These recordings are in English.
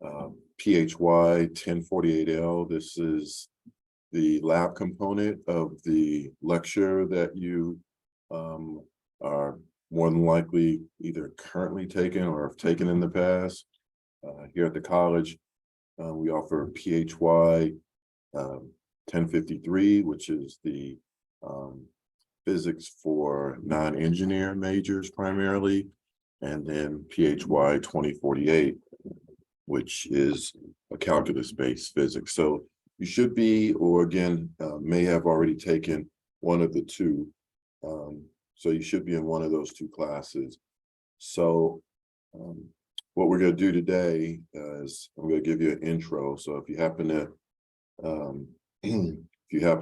PHY 1048L. This is the lab component of the lecture that you are more than likely either currently taking or have taken in the past. Here at the college, we offer PHY 1053, which is the physics for non-engineer majors primarily, and then PHY 2048, which is a calculus-based physics. So you should be, or again, may have already taken one of the two. So you should be in one of those two classes. So what we're going to do today is I'm going to give you an intro. So if you happen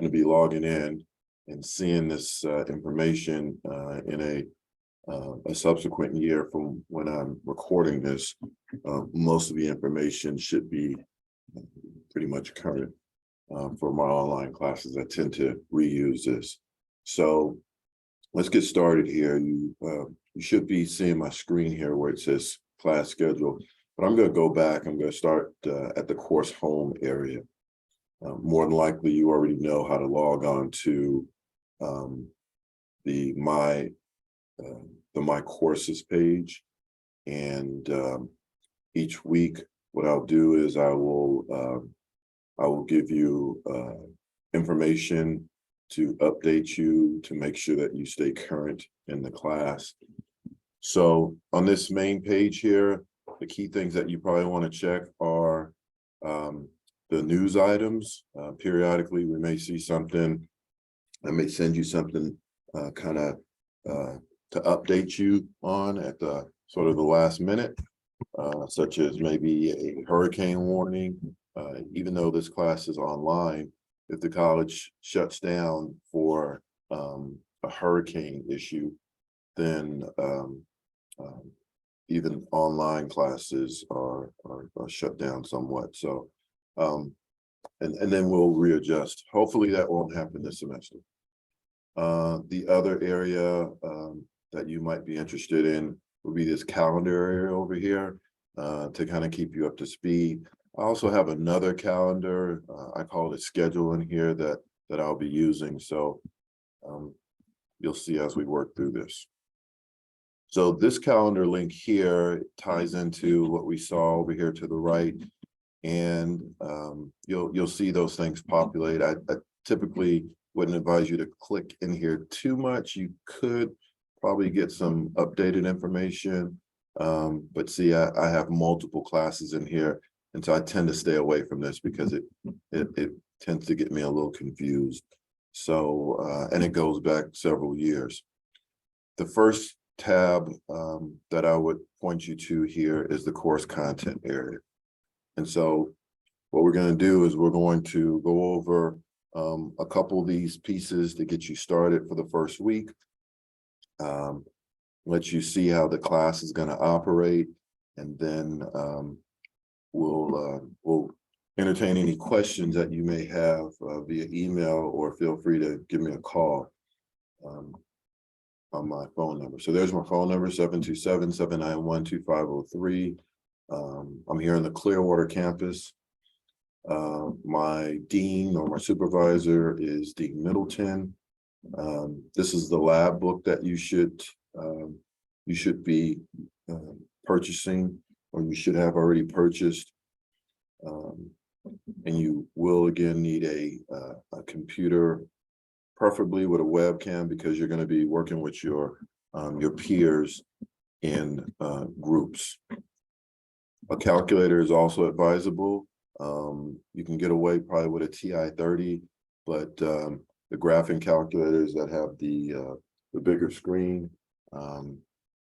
to be logging in and seeing this information in a subsequent year from when I'm recording this, most of the information should be pretty much current for my online classes. I tend to reuse this. So let's get started here. You should be seeing my screen here where it says class schedule, but I'm going to go back. I'm going to start at the course home area. More than likely, you already know how to log on to the My Courses page, and each week, what I'll do is I will give you information to update you to make sure that you stay current in the class. So on this main page here, the key things that you probably want to check are the news items. Periodically, we may see something. I may send you something kind of to update you on at the sort of the last minute, such as maybe a hurricane warning. Even though this class is online, if the college shuts down for a hurricane issue, then even online classes are shut down somewhat. So, and then we'll readjust. Hopefully that won't happen this semester. The other area that you might be interested in would be this calendar area over here to kind of keep you up to speed. I also have another calendar. I call it schedule in here that I'll be using. So you'll see as we work through this. So this calendar link here ties into what we saw over here to the right, and you'll see those things populate. I typically wouldn't advise you to click in here too much. You could probably get some updated information, but see, I have multiple classes in here, and so I tend to stay away from this because it tends to get me a little confused. So, and it goes back several years. The first tab that I would point you to here is the course content area. And so what we're going to do is we're going to go over a couple of these pieces to get you started for the first week. Let you see how the class is going to operate, and then we'll entertain any questions that you may have via email, or feel free to give me a call on my phone number. So there's my phone number, 727-791-2503. I'm here in the Clearwater campus. My dean or my supervisor is Dean Middleton. This is the lab book that you should be purchasing, or you should have already purchased. And you will again need a computer, preferably with a webcam, because you're going to be working with your peers in groups. A calculator is also advisable. You can get away probably with a TI-30, but the graphing calculators that have the bigger screen,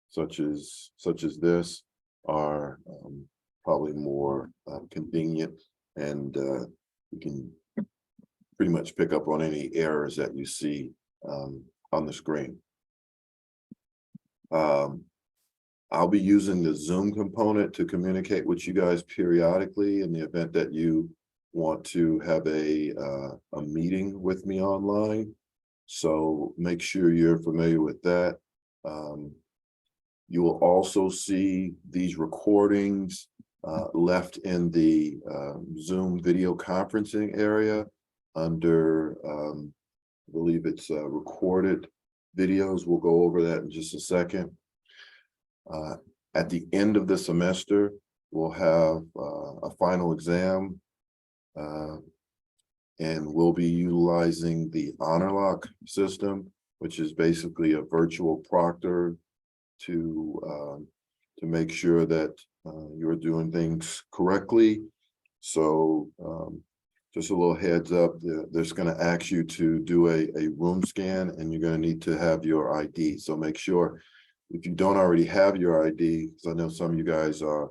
such as this, are probably more convenient, and you can pretty much pick up on any errors that you see on the screen. I'll be using the Zoom component to communicate with you guys periodically in the event that you want to have a meeting with me online. So make sure you're familiar with that. You will also see these recordings left in the Zoom video conferencing area under, I believe it's recorded videos. We'll go over that in just a second. At the end of the semester, we'll have a final exam, and we'll be utilizing the Honor Lock system, which is basically a virtual proctor to make sure that you're doing things correctly. So just a little heads up, there's going to ask you to do a room scan, and you're going to need to have your ID. So make sure, if you don't already have your ID, because I know some of you guys are,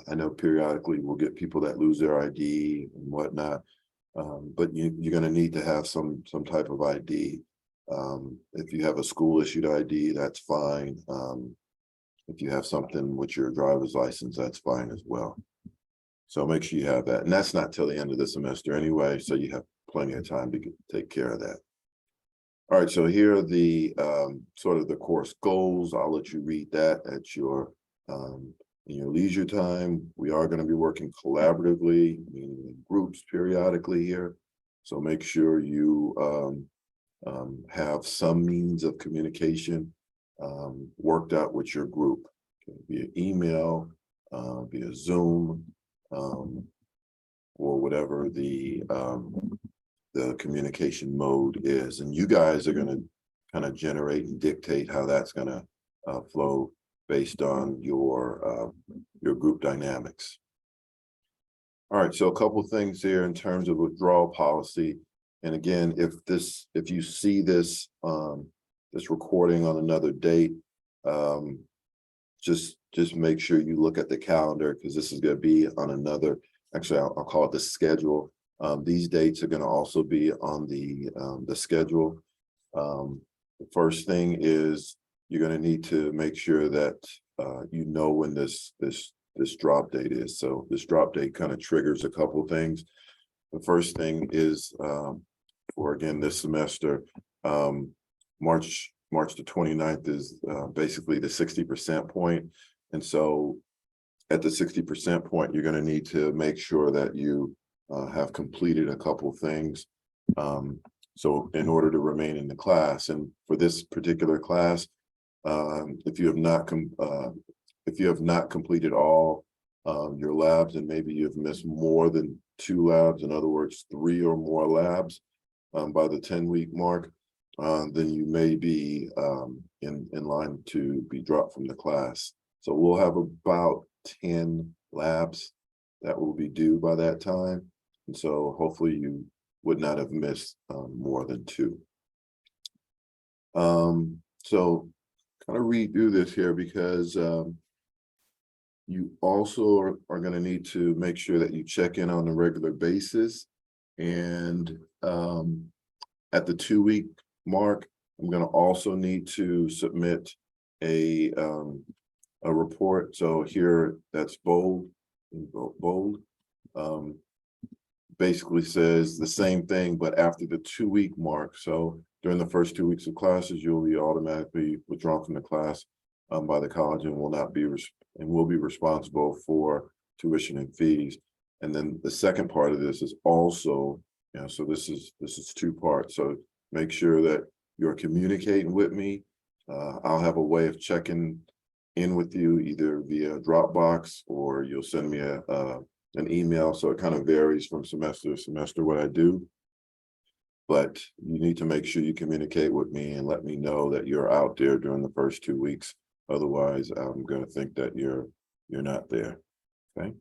I know periodically we'll get people that lose their ID and whatnot, but you're going to need to have some type of ID. If you have a school issued ID, that's fine. If you have something with your driver's license, that's fine as well. So make sure you have that. And that's not till the end of the semester anyway, so you have plenty of time to take care of that. All right, so here are the sort of the course goals. I'll let you read that at your in your leisure time. We are going to be working collaboratively, meaning in groups periodically here. So make sure you have some means of communication worked out with your group, via email, via Zoom, or whatever the communication mode is. And you guys are going to kind of generate and dictate how that's going to flow based on your group dynamics. All right, so a couple things here in terms of withdrawal policy. And again, if you see this this recording on another date, just make sure you look at the calendar, because this is going to be on another, actually I'll call it the schedule. These dates are going to also be on the schedule. The first thing is you're going to need to make sure that you know when this drop date is. So this drop date kind of triggers a couple things. The first thing is for, again, this semester, March the 29th is basically the 60% point. And so at the 60% point, you're going to need to make sure that you have completed a couple things. So in order to remain in the class, and for this particular class, if you have not completed all your labs, and maybe you've missed more than 2 labs, in other words, 3 or more labs by the 10-week mark, then you may be in line to be dropped from the class. So we'll have about 10 labs that will be due by that time. And so hopefully you would not have missed more than 2. So kind of read through this here, because you also are going to need to make sure that you check in on a regular basis. And at the 2-week mark, I'm going to also need to submit a report. So here, that's bold. Basically says the same thing, but after the 2-week mark. So during the first 2 weeks of classes, you'll be automatically withdrawn from the class by the college, and will be responsible for tuition and fees. And then the second part of this is also, so this is 2 parts. So make sure that you're communicating with me. I'll have a way of checking in with you either via Dropbox, or you'll send me an email. So it kind of varies from semester to semester what I do. But you need to make sure you communicate with me and let me know that you're out there during the first 2 weeks. Otherwise, I'm going to think that you're not there. Okay.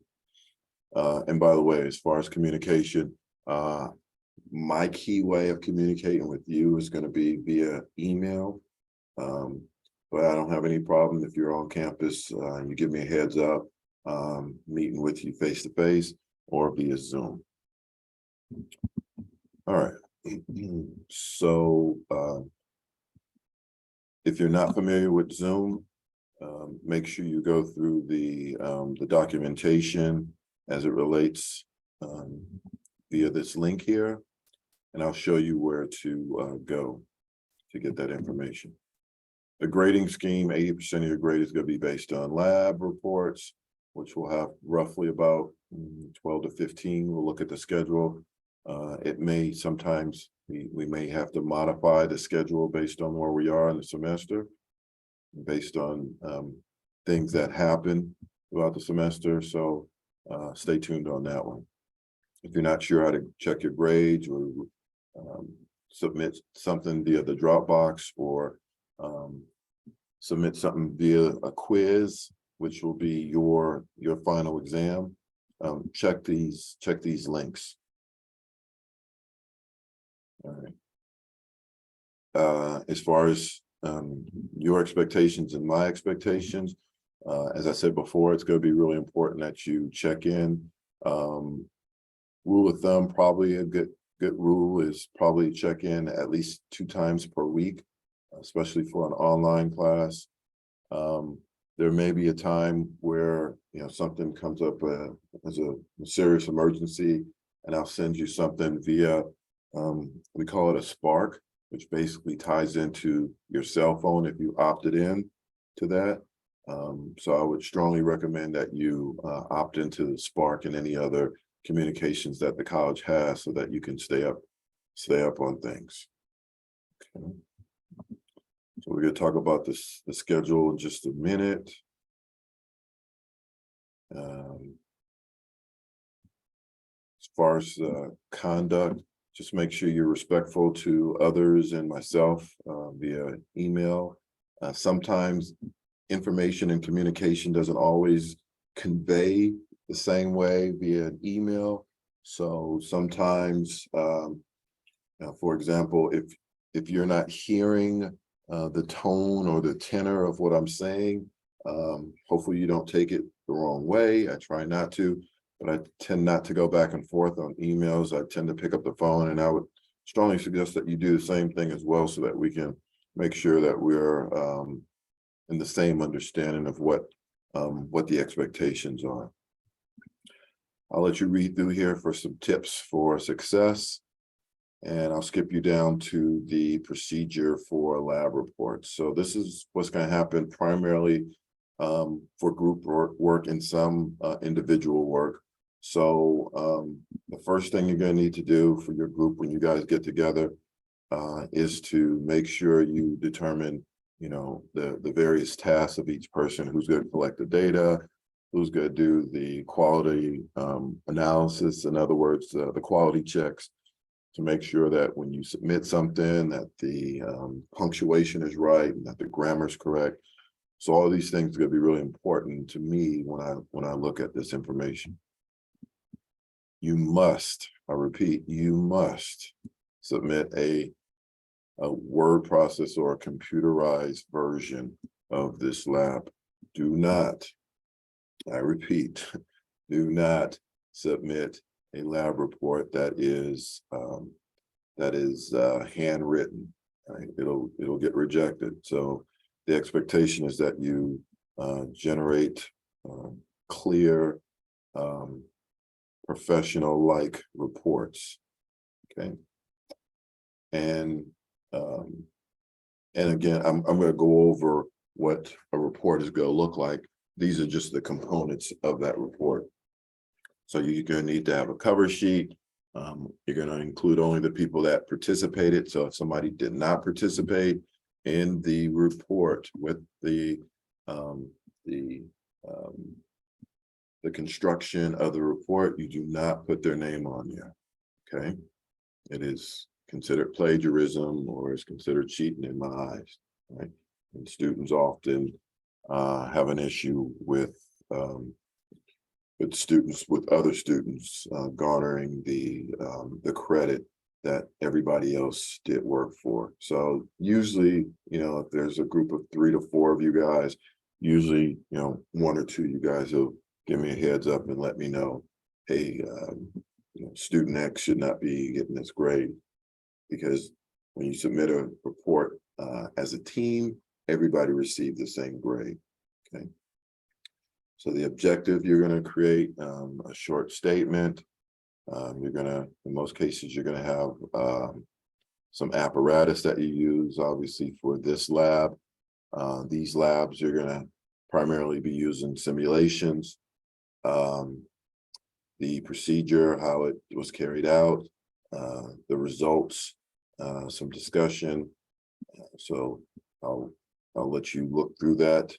And by the way, as far as communication, my key way of communicating with you is going to be via email. But I don't have any problem if you're on campus and you give me a heads up, meeting with you face to face or via Zoom. All right. So if you're not familiar with Zoom, make sure you go through the documentation as it relates via this link here, and I'll show you where to go to get that information. The grading scheme, 80% of your grade is going to be based on lab reports. which will have roughly about 12 to 15. We'll look at the schedule. It may sometimes, we may have to modify the schedule based on where we are in the semester, based on things that happen throughout the semester. So stay tuned on that one. If you're not sure how to check your grades or submit something via the Dropbox, or submit something via a quiz, which will be your final exam, check these links. All right. As far as your expectations and my expectations, as I said before, it's going to be really important that you check in. Rule of thumb, probably a good rule is probably check in at least 2 times per week, especially for an online class. There may be a time where something comes up as a serious emergency, and I'll send you something via we call it a Spark, which basically ties into your cell phone if you opted in to that. So I would strongly recommend that you opt into the Spark and any other communications that the college has, so that you can stay up on things. Okay. So we're going to talk about the schedule in just a minute. As far as conduct, just make sure you're respectful to others and myself via email. Sometimes information and communication doesn't always convey the same way via an email. So sometimes, for example, if you're not hearing the tone or the tenor of what I'm saying, hopefully you don't take it the wrong way. I try not to, but I tend not to go back and forth on emails. I tend to pick up the phone, and I would strongly suggest that you do the same thing as well, so that we can make sure that we're in the same understanding of what the expectations are. I'll let you read through here for some tips for success, and I'll skip you down to the procedure for lab reports. So this is what's going to happen primarily for group work and some individual work. So the first thing you're going to need to do for your group when you guys get together is to make sure you determine, the various tasks of each person: who's going to collect the data, who's going to do the quality analysis, in other words, the quality checks, to make sure that when you submit something, that the punctuation is right and that the grammar is correct. So all of these things are going to be really important to me when I look at this information. You must, I repeat, you must submit a word processor or a computerized version of this lab. Do not, I repeat, do not submit a lab report that is handwritten. Right? It'll get rejected. So the expectation is that you generate clear, professional-like reports. Okay, and again, I'm going to go over what a report is going to look like. These are just the components of that report. So you're going to need to have a cover sheet. You're going to include only the people that participated. So if somebody did not participate in the report with the construction of the report, you do not put their name on there. Okay, it is considered plagiarism, or is considered cheating in my eyes. Right, and students often have an issue with students, with other students garnering the credit that everybody else did work for. So usually, if there's a group of 3 to 4 of you guys, usually, 1 or 2 of you guys will give me a heads up and let me know, hey, student X should not be getting this grade, because when you submit a report as a team, everybody received the same grade. Okay. So the objective, you're going to create a short statement. You're going to, in most cases, you're going to have some apparatus that you use, obviously, for this lab. These labs, you're going to primarily be using simulations. the procedure, how it was carried out, the results, some discussion. So I'll let you look through that.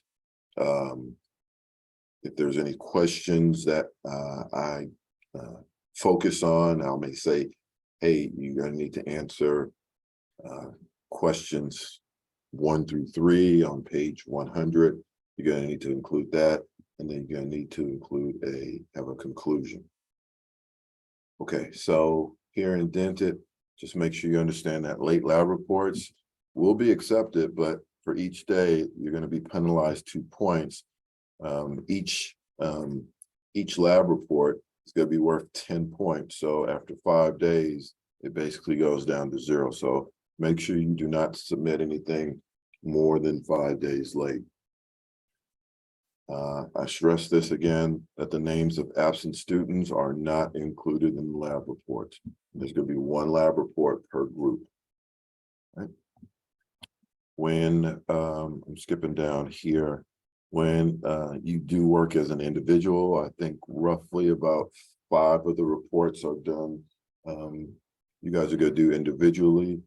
If there's any questions that I focus on, I may say, hey, you're going to need to answer questions 1 through 3 on page 100. You're going to need to include that, and then you're going to need to include have a conclusion. Okay, so here indented, just make sure you understand that late lab reports will be accepted, but for each day, you're going to be penalized 2 points. Each lab report is going to be worth 10 points. So after 5 days, it basically goes down to 0. So make sure you do not submit anything more than 5 days late. I stress this again, that the names of absent students are not included in the lab reports. There's going to be 1 lab report per group. Right? When I'm skipping down here, when you do work as an individual, I think roughly about 5 of the reports are done. You guys are going to do individually.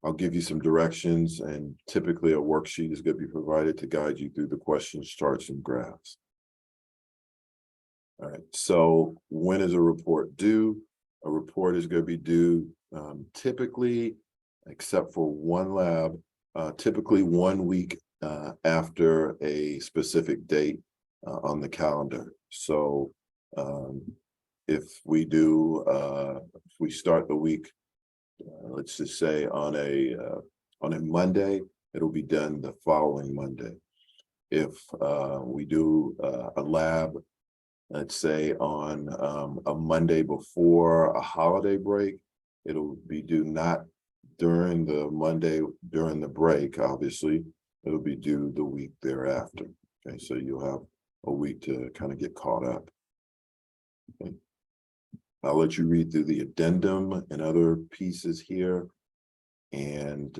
I'll give you some directions, and typically a worksheet is going to be provided to guide you through the questions, charts, and graphs. All right, so when is a report due? A report is going to be due typically, except for 1 lab, typically 1 week after a specific date on the calendar. So if we start the week, let's just say on a Monday, it'll be done the following Monday. If we do a lab, let's say on a Monday before a holiday break, it'll be due not during the Monday during the break, obviously. It'll be due the week thereafter. Okay, so you'll have a week to kind of get caught up. Okay. I'll let you read through the addendum and other pieces here, and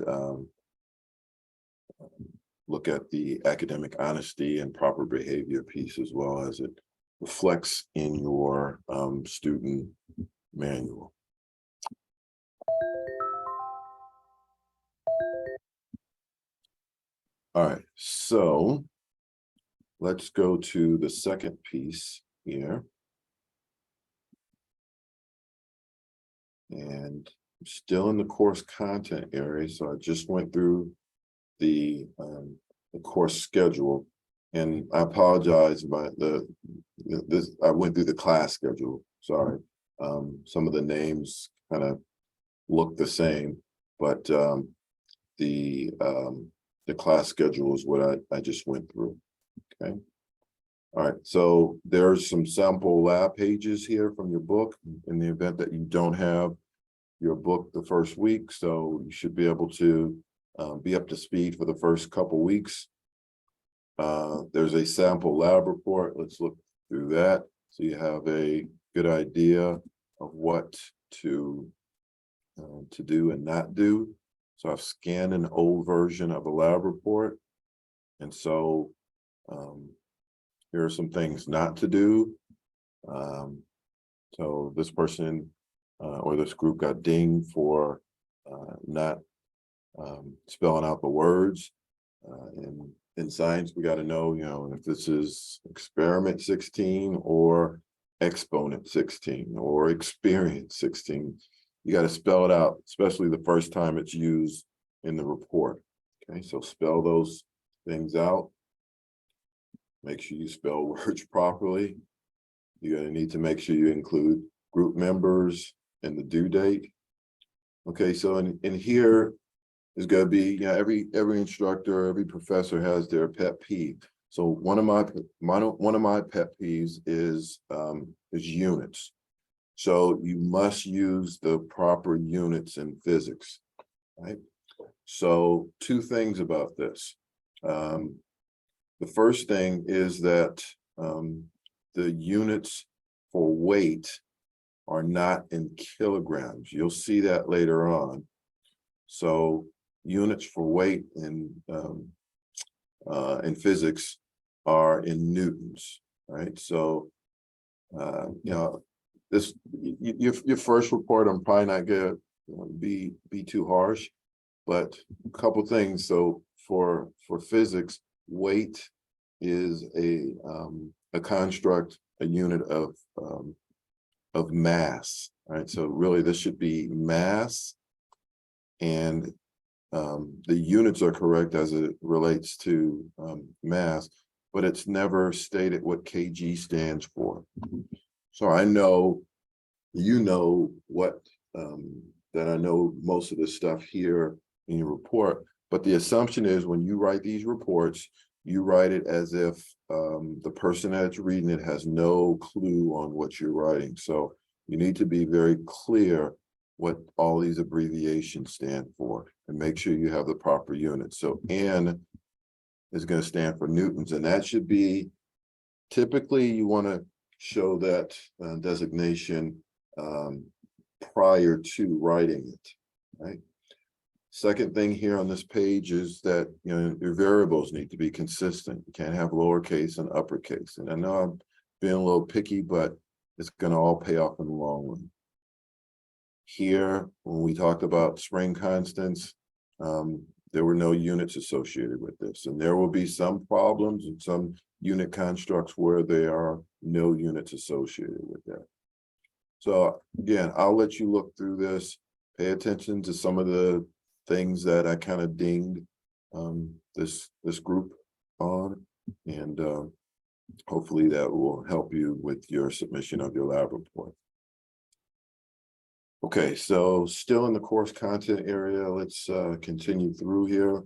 look at the academic honesty and proper behavior piece, as well as it reflects in your student manual. All right, so let's go to the second piece here. And I'm still in the course content area, so I just went through the course schedule, and I apologize about I went through the class schedule. Sorry, some of the names kind of look the same, but the class schedule is what I just went through. Okay. All right, so there's some sample lab pages here from your book in the event that you don't have your book the first week. So you should be able to be up to speed for the first couple weeks. There's a sample lab report. Let's look through that so you have a good idea of what to do and not do. So I've scanned an old version of a lab report, and so here are some things not to do. So this person or this group got dinged for not spelling out the words. In science, we got to know, if this is experiment 16 or exponent 16 or experience 16. You got to spell it out, especially the first time it's used in the report. Okay, so spell those things out. Make sure you spell words properly. You're going to need to make sure you include group members and the due date. Okay, so in here is going to be, every instructor, every professor has their pet peeve. So one of my pet peeves is units. So you must use the proper units in physics, right? So 2 things about this. The first thing is that the units for weight are not in kilograms. You'll see that later on. So units for weight in physics are in newtons. right? So, you know, your first report, I'm probably not gonna be too harsh, but a couple things. So for physics, weight is a construct, a unit of mass, right? So really, this should be mass, and the units are correct as it relates to mass, but it's never stated what kg stands for. So I know, you know what, that I know most of the stuff here in your report, but the assumption is when you write these reports, you write it as if the person that's reading it has no clue on what you're writing. So you need to be very clear what all these abbreviations stand for and make sure you have the proper units. So N is going to stand for newtons, and that should be, typically you want to show that designation prior to writing it, right? Second thing here on this page is that, you know, your variables need to be consistent. You can't have lowercase and uppercase. And I know I'm being a little picky, but it's going to all pay off in the long run. Here, when we talked about spring constants, there were no units associated with this. And there will be some problems and some unit constructs where there are no units associated with that. So again, I'll let you look through this, pay attention to some of the things that I kind of dinged this group on, and hopefully that will help you with your submission of your lab report. Okay, so still in the course content area, let's continue through here.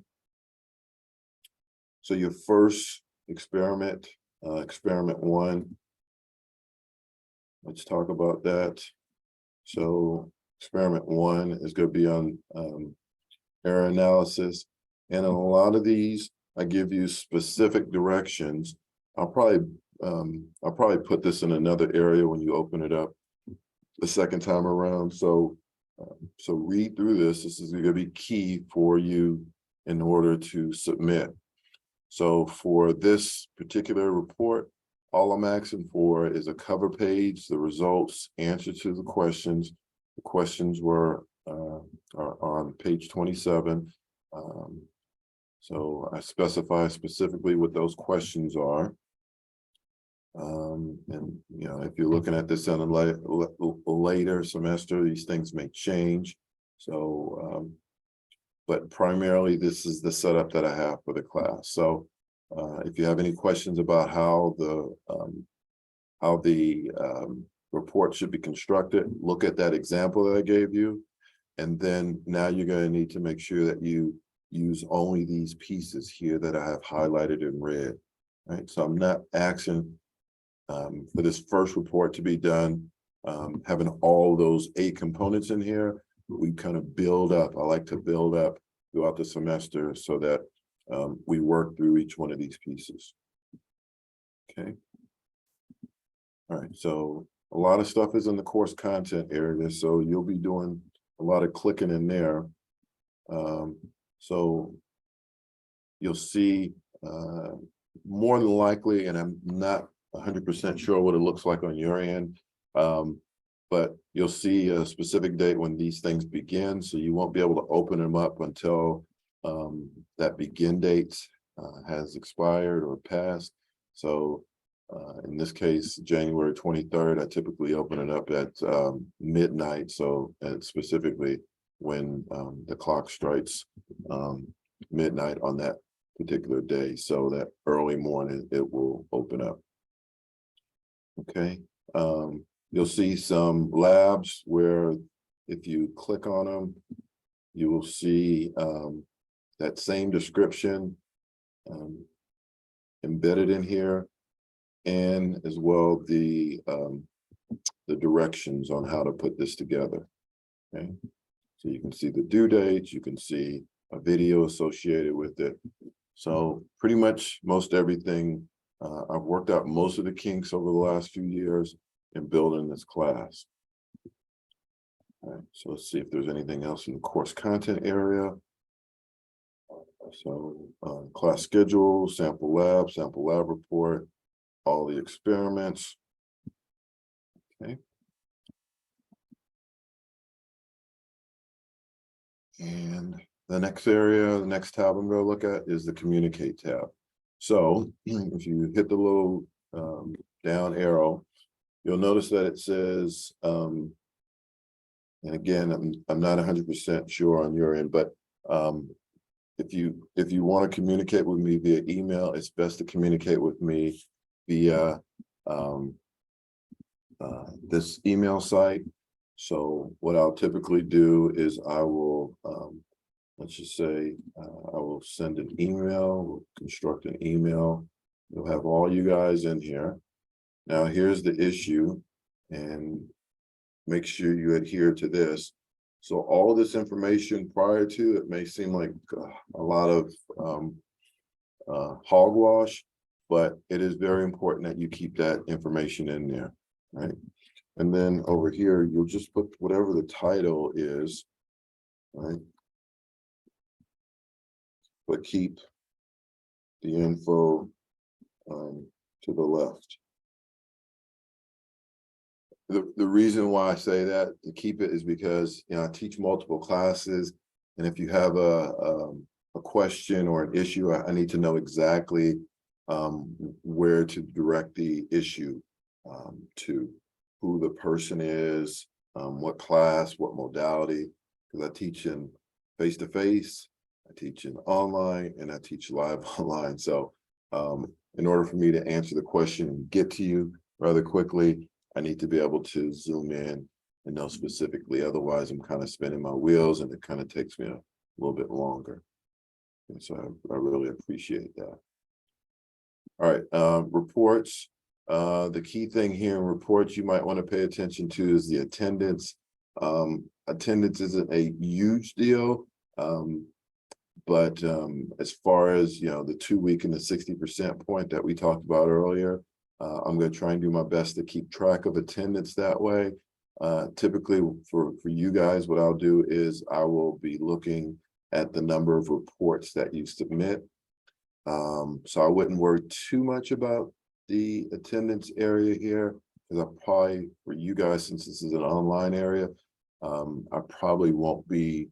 So your first experiment, experiment 1, let's talk about that. So experiment 1 is going to be on error analysis, and in a lot of these I give you specific directions. I'll probably put this in another area when you open it up the second time around. So so read through this. This is going to be key for you in order to submit. So for this particular report, all I'm asking for is a cover page, the results, answer to the questions. The questions were are on page 27. So I specify specifically what those questions are. And you know, if you're looking at this in a later semester, these things may change. So, but primarily this is the setup that I have for the class. So if you have any questions about how the report should be constructed, look at that example that I gave you. And then now you're going to need to make sure that you use only these pieces here that I have highlighted in red, right? So I'm not asking for this first report to be done, having all those 8 components in here. We kind of build up. I like to build up throughout the semester so that we work through each one of these pieces. Okay. All right. So a lot of stuff is in the course content area, so you'll be doing a lot of clicking in there. So you'll see more than likely, and I'm not 100% sure what it looks like on your end, but you'll see a specific date when these things begin, so you won't be able to open them up until that begin date has expired or passed. So in this case, January 23rd, I typically open it up at midnight, so specifically when the clock strikes midnight on that particular day, so that early morning it will open up. Okay, you'll see some labs where if you click on them, you will see that same description embedded in here, and as well the directions on how to put this together. Okay, so you can see the due dates, you can see a video associated with it. So pretty much most everything, I've worked out most of the kinks over the last few years in building this class. All right, so let's see if there's anything else in the course content area. So class schedule, sample lab report, all the experiments. Okay. And the next area, the next tab I'm going to look at is the communicate tab. So if you hit the little down arrow, you'll notice that it says, and again, I'm not 100% sure on your end, but if you want to communicate with me via email, it's best to communicate with me via this email site. So what I'll typically do is I will, let's just say, I will send an email, construct an email. You'll have all you guys in here. Now here's the issue, and make sure you adhere to this. So all of this information prior to it may seem like a lot of hogwash, but it is very important that you keep that information in there, right? And then over here, you'll just put whatever the title is, right? But keep the info to the left. The reason why I say that to keep it is because, you know, I teach multiple classes, and if you have a question or an issue, I need to know exactly where to direct the issue to, who the person is, what class, what modality, because I teach in face-to-face, I teach in online, and I teach live online. So in order for me to answer the question and get to you rather quickly, I need to be able to zoom in and know specifically. Otherwise, I'm kind of spinning my wheels, and it kind of takes me a little bit longer. And so I really appreciate that. All right, reports. The key thing here in reports you might want to pay attention to is the attendance. Attendance isn't a huge deal, but as far as, you know, the 2-week and the 60% point that we talked about earlier, I'm going to try and do my best to keep track of attendance that way. Typically for you guys, what I'll do is I will be looking at the number of reports that you submit. So I wouldn't worry too much about the attendance area here, because I probably, for you guys, since this is an online area, I probably won't be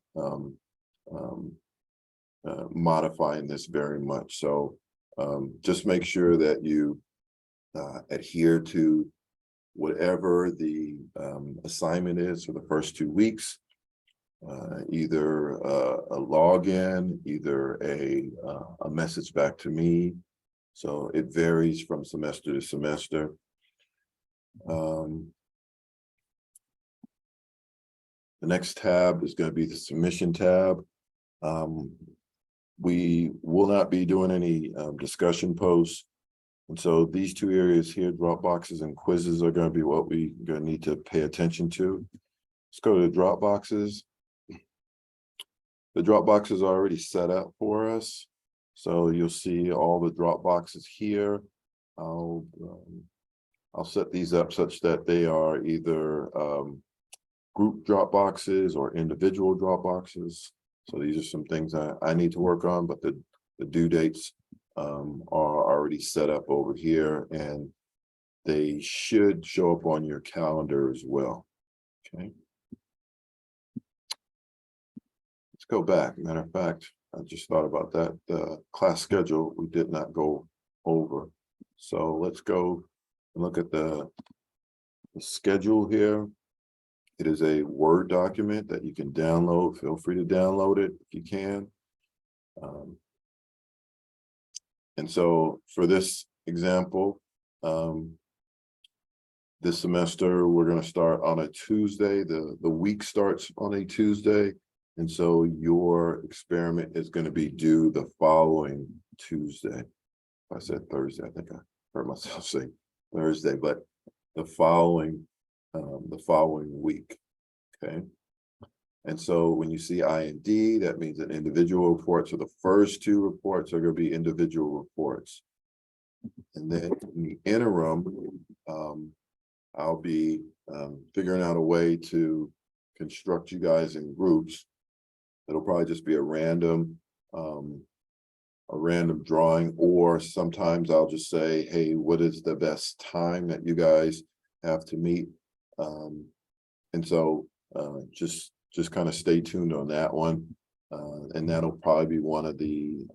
modifying this very much. So just make sure that you adhere to whatever the assignment is for the first 2 weeks, either a login, either a message back to me. So it varies from semester to semester. The next tab is going to be the submission tab. We will not be doing any discussion posts. And so these two areas here, Dropboxes and quizzes, are going to be what we're going to need to pay attention to. Let's go to Dropboxes. The Dropboxes are already set up for us. So you'll see all the Dropboxes here. I'll set these up such that they are either group Dropboxes or individual Dropboxes. So these are some things I need to work on, but the due dates are already set up over here, and they should show up on your calendar as well. Okay. Let's go back. Matter of fact, I just thought about that. The class schedule we did not go over. So let's go and look at the schedule here. It is a Word document that you can download. Feel free to download it if you can. And so for this example, this semester, we're going to start on a Tuesday. The week starts on a Tuesday. And so your experiment is going to be due the following Tuesday. I said Thursday, I think I heard myself say Thursday, but the following week. Okay. And so when you see IND, that means an individual report. So the first 2 reports are going to be individual reports. And then in the interim, I'll be figuring out a way to construct you guys in groups. It'll probably just be a random random drawing, or sometimes I'll just say, hey, what is the best time that you guys have to meet? And so just kind of stay tuned on that one. And that'll probably be one of the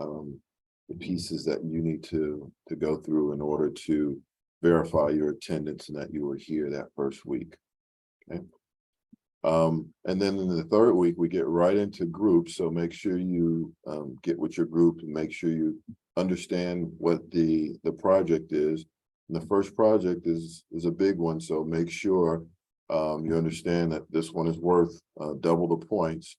pieces that you need to go through in order to verify your attendance and that you were here that first week. Okay. And then in the third week, we get right into groups. So make sure you get with your group and make sure you understand what the project is. And the first project is a big one. So make sure you understand that this one is worth double the points.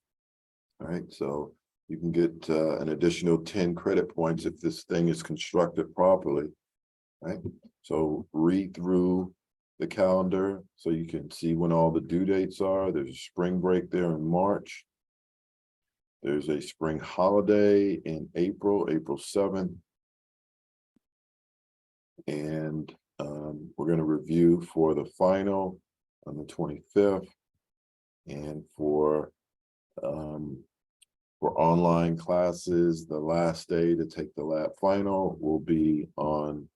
All right. So you can get an additional 10 credit points if this thing is constructed properly. Right. So read through the calendar so you can see when all the due dates are. There's a spring break there in March. There's a spring holiday in April 7th. And we're going to review for the final on the 25th. And for online classes, the last day to take the lab final will be on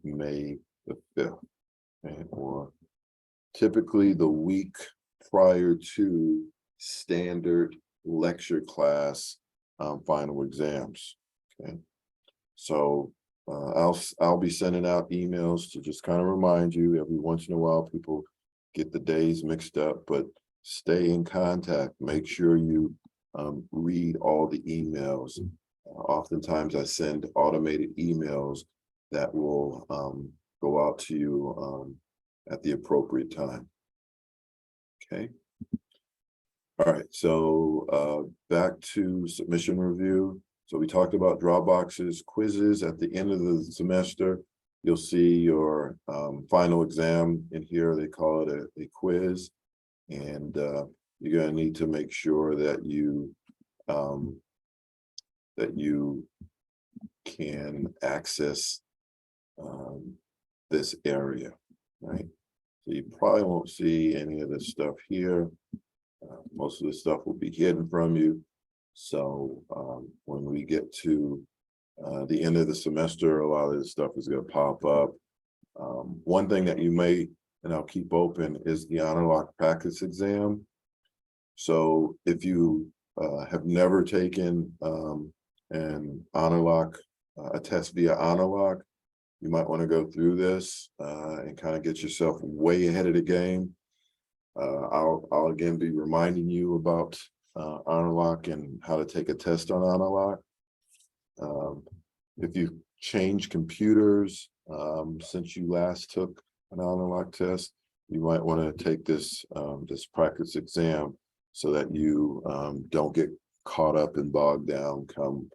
May the 5th. Or typically the week prior to standard lecture class final exams. Okay, so I'll be sending out emails to just kind of remind you. Every once in a while people get the days mixed up, but stay in contact. Make sure you read all the emails. Oftentimes I send automated emails that will go out to you at the appropriate time. Okay. All right. So back to submission review. So we talked about Dropboxes, quizzes at the end of the semester. You'll see your final exam in here. They call it a quiz, and you're going to need to make sure that you can access this area, right? So you probably won't see any of this stuff here. Most of the stuff will be hidden from you. So when we get to the end of the semester, a lot of this stuff is going to pop up. One thing that you may, and I'll keep open, is the Honor Lock practice exam. So if you have never taken an Honor Lock, a test via Honor Lock, you might want to go through this and kind of get yourself way ahead of the game. I'll again be reminding you about Honor Lock and how to take a test on Honor Lock. If you change computers since you last took an Honor Lock test, you might want to take this this practice exam so that you don't get caught up and bogged down come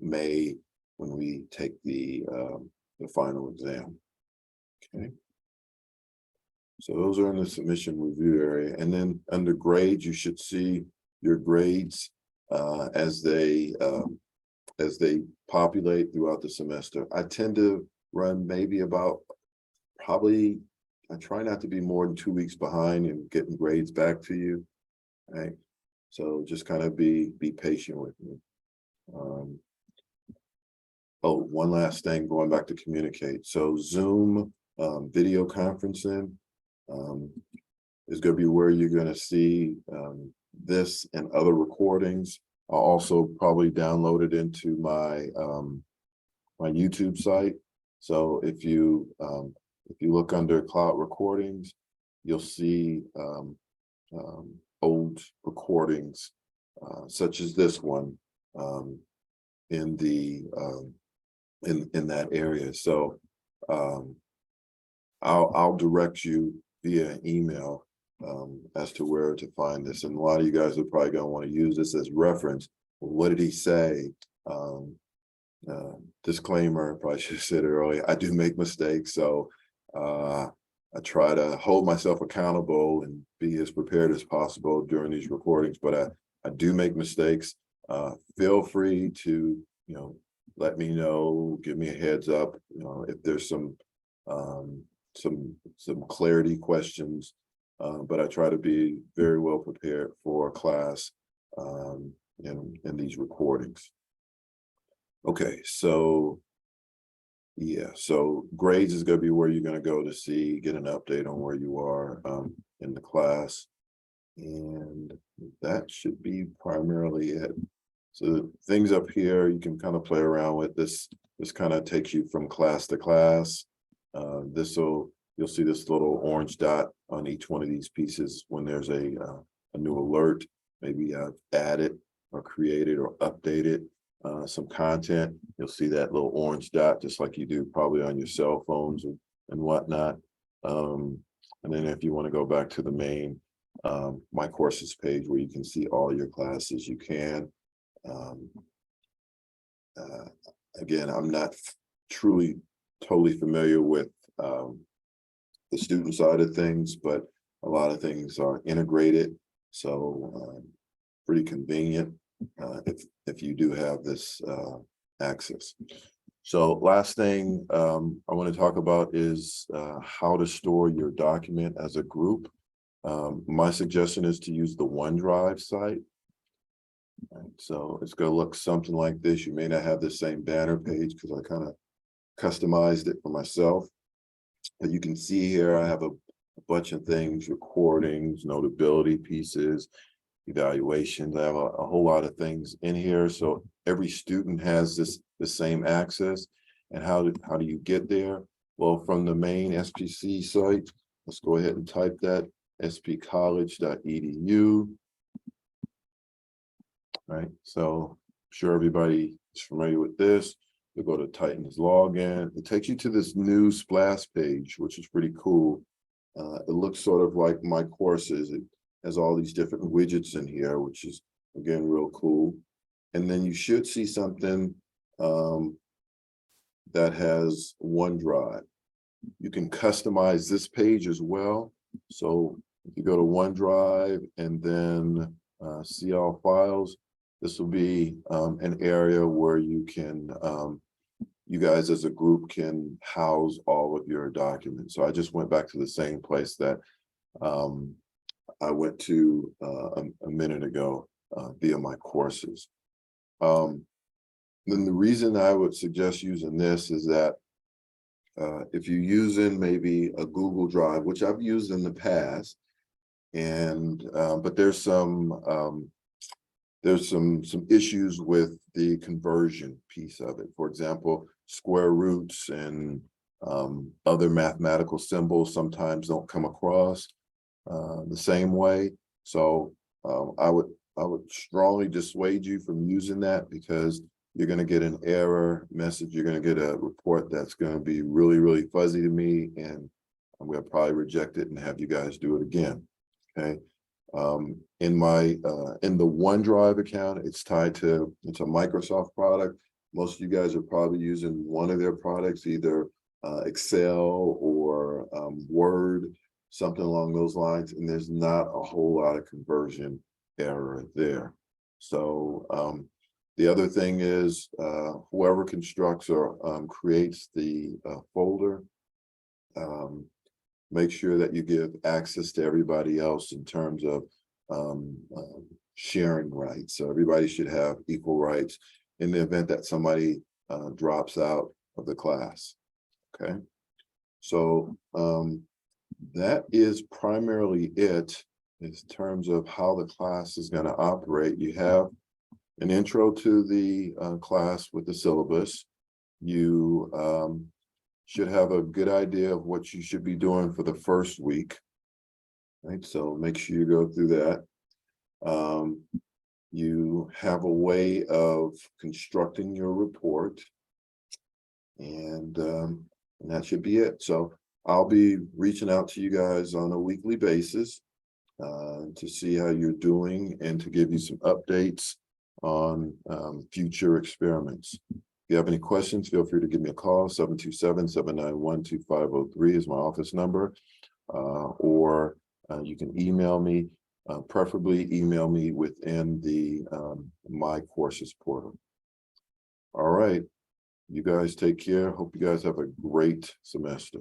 May when we take the final exam. Okay. So those are in the submission review area. And then under grades, you should see your grades as they populate throughout the semester. I tend to run maybe about I try not to be more than 2 weeks behind in getting grades back to you. Right. So just kind of be patient with me. Oh, one last thing, going back to communicate. So Zoom video conferencing is going to be where you're going to see this and other recordings. I'll also probably download it into my my YouTube site. So if you look under cloud recordings, you'll see old recordings such as this one in the in that area. So I'll direct you via email as to where to find this. And a lot of you guys are probably going to want to use this as reference. Well, what did he say? Disclaimer, probably should have said it earlier. I do make mistakes, so I try to hold myself accountable and be as prepared as possible during these recordings, but I do make mistakes. Feel free to, let me know, give me a heads up, if there's some clarity questions, but I try to be very well prepared for class in these recordings. Okay, so yeah, so grades is going to be where you're going to go to get an update on where you are in the class. And that should be primarily it. So things up here, you can kind of play around with this. This kind of takes you from class to class. You'll see this little orange dot on each one of these pieces when there's a new alert. Maybe I've added or created or updated some content. You'll see that little orange dot, just like you do probably on your cell phones and whatnot. And then if you want to go back to the main My Courses page where you can see all your classes, you can. Again, I'm not totally familiar with the student side of things, but a lot of things are integrated. So pretty convenient if you do have this access. So last thing I want to talk about is how to store your document as a group. My suggestion is to use the OneDrive site. Right, so it's going to look something like this. You may not have the same banner page because I kind of customized it for myself. But you can see here I have a bunch of things, recordings, notability pieces, evaluations. I have a whole lot of things in here. So every student has the same access. And how do you get there? Well, from the main SPC site, let's go ahead and type that, spcollege.edu. Right, so I'm sure everybody is familiar with this. You go to Titan's login. It takes you to this new splash page, which is pretty cool. It looks sort of like My Courses. It has all these different widgets in here, which is, again, real cool. And then you should see something that has OneDrive. You can customize this page as well. So if you go to OneDrive and then see all files, this will be an area where you can, you guys as a group can house all of your documents. So I just went back to the same place that I went to a minute ago via My Courses. Then the reason I would suggest using this is that if you're using maybe a Google Drive, which I've used in the past, and but there's some issues with the conversion piece of it. For example, square roots and other mathematical symbols sometimes don't come across the same way. So I would strongly dissuade you from using that, because you're going to get an error message. You're going to get a report that's going to be really, really fuzzy to me, and I'm going to probably reject it and have you guys do it again. Okay. In the OneDrive account, it's tied to, it's a Microsoft product. Most of you guys are probably using one of their products, either Excel or Word, something along those lines, and there's not a whole lot of conversion error there. So the other thing is whoever constructs or creates the folder, make sure that you give access to everybody else in terms of sharing rights. So everybody should have equal rights in the event that somebody drops out of the class. Okay, so that is primarily it in terms of how the class is going to operate. You have an intro to the class with the syllabus. You should have a good idea of what you should be doing for the first week. Right, so make sure you go through that. You have a way of constructing your report, and that should be it. So I'll be reaching out to you guys on a weekly basis to see how you're doing and to give you some updates on future experiments. If you have any questions, feel free to give me a call. 727-791-2503 is my office number, or you can email me, preferably email me within the My Courses portal. All right, you guys take care. Hope you guys have a great semester.